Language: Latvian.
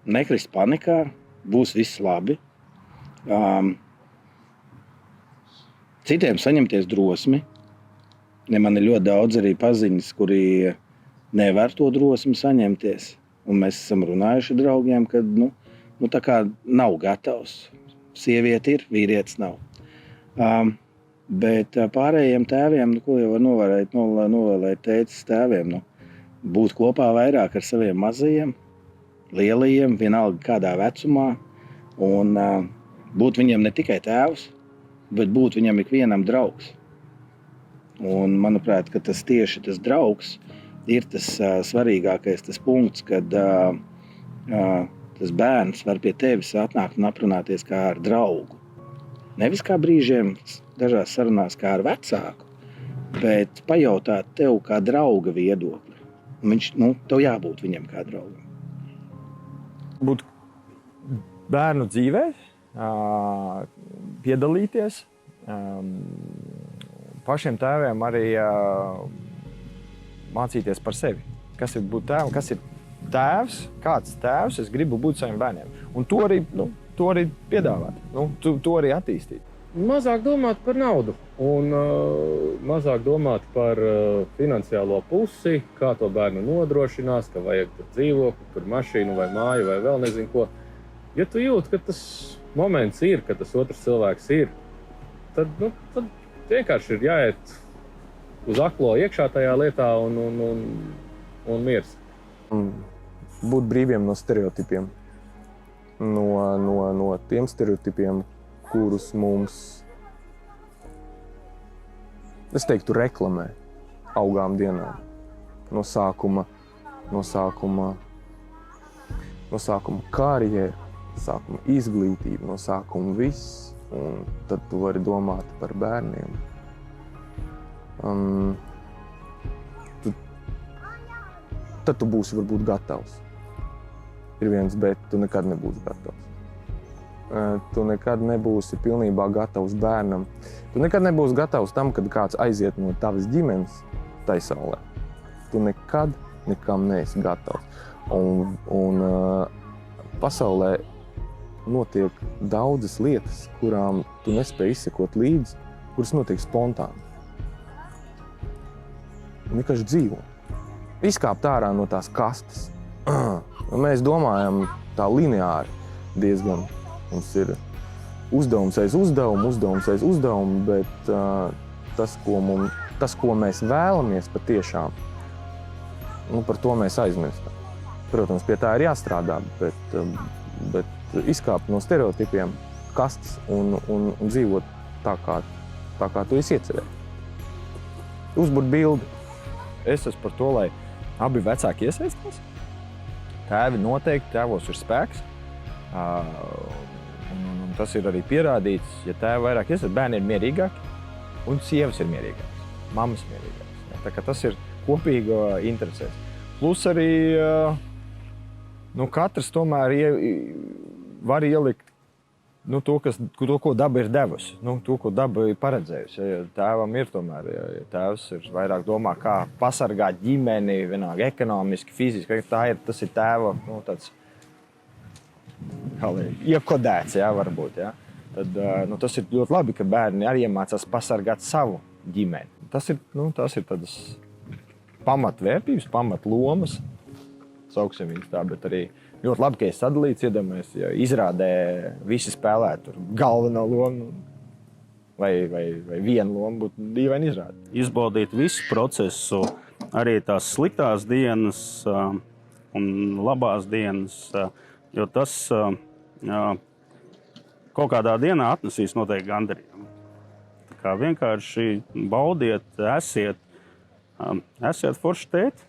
nekrist panikā, būs viss labi. Citiem saņemties drosmi. Man ir ļoti daudz arī paziņas, kuri nevar to drosmi saņemties. Un mēs esam runājuši draugiem, ka tā kā nav gatavs. Sieviete ir, vīrietis nav. Bet pārējiem tēviem, ko jau var novēlēt tēcis tēviem, būt kopā vairāk ar saviem mazajiem, lielajiem, vienalga kādā vecumā, un būt viņiem ne tikai tēvs, bet būt viņam ikvienam draugs. Un, manuprāt, ka tas tieši tas draugs ir tas svarīgākais, tas punkts, kad tas bērns var pie tevis atnākt un aprunāties kā ar draugu. Nevis kā brīžiem dažās sarunās kā ar vecāku, bet pajautāt tev kā drauga viedokli. Viņš, tev jābūt viņam kā draugam. Būt bērnu dzīvē, piedalīties, pašiem tēviem arī mācīties par sevi. Kas ir būt tēvam, kas ir tēvs, kāds tēvs es gribu būt saviem bērniem. Un to arī piedāvāt, to arī attīstīt. Mazāk domāt par naudu un mazāk domāt par finansiālo pusi, kā to bērnu nodrošinās, ka vajag tur dzīvokli, tur mašīnu vai māju vai vēl nezinu ko. Ja tu jūti, ka tas moments ir, ka tas otrs cilvēks ir, tad vienkārši ir jāiet uz aklo iekšā tajā lietā un miers. Būt brīviem no stereotipiem. No tiem stereotipiem, kurus mums, es teiktu, reklamē augām dienām. No sākuma karjera, sākuma izglītība, no sākuma viss, un tad tu vari domāt par bērniem. Tad tu būsi varbūt gatavs. Ir viens, bet tu nekad nebūsi gatavs. Tu nekad nebūsi pilnībā gatavs bērnam. Tu nekad nebūsi gatavs tam, kad kāds aiziet no tavas ģimenes tai saulē. Tu nekad nekam neesi gatavs. Un pasaulē notiek daudzas lietas, kurām tu nespēji izsekot līdzi, kuras notiek spontāni. Vienkārši dzīvo. Izkāpt ārā no tās kastes. Mēs domājam tā lineāri diezgan. Mums ir uzdevums aiz uzdevumu, bet tas, ko mēs vēlamies patiešām, par to mēs aizmirstam. Protams, pie tā ir jāstrādā, bet izkāpt no stereotipiem, kastes un dzīvot tā, kā tu esi iecerējis. Uzburt bildi. Es esmu par to, lai abi vecāki iesaistās. Tēvi noteikti, tēvos ir spēks. Un tas ir arī pierādīts, ja tēvi vairāk iesaistās, bērni ir mierīgāki un sievas ir mierīgākas, mammas mierīgākas. Tā kā tas ir kopīgo interesēs. Plus arī katrs tomēr var ielikt to, ko daba ir devusi, to, ko daba ir paredzējusi. Ja tēvam ir tomēr, ja tēvs ir vairāk domā, kā pasargāt ģimeni, vienalga ekonomiski, fiziski, tas ir tēva tāds iekodēts, varbūt. Ja? Tad tas ir ļoti labi, ka bērni arī iemācās pasargāt savu ģimeni. Tas ir tādas pamatvērtības, pamatlomas, sauksim viņas tā, bet arī ļoti labi, ka es sadalīts, iedomājies, ja izrādē visi spēlētu galveno lomu vai vienu lomu, būtu dīvaini izrādi. Izbaudīt visu procesu, arī tās sliktās dienas un labās dienas, jo tas kaut kādā dienā atnesīs noteikti gandarījumu. Tā kā vienkārši baudiet, esiet forši tēti.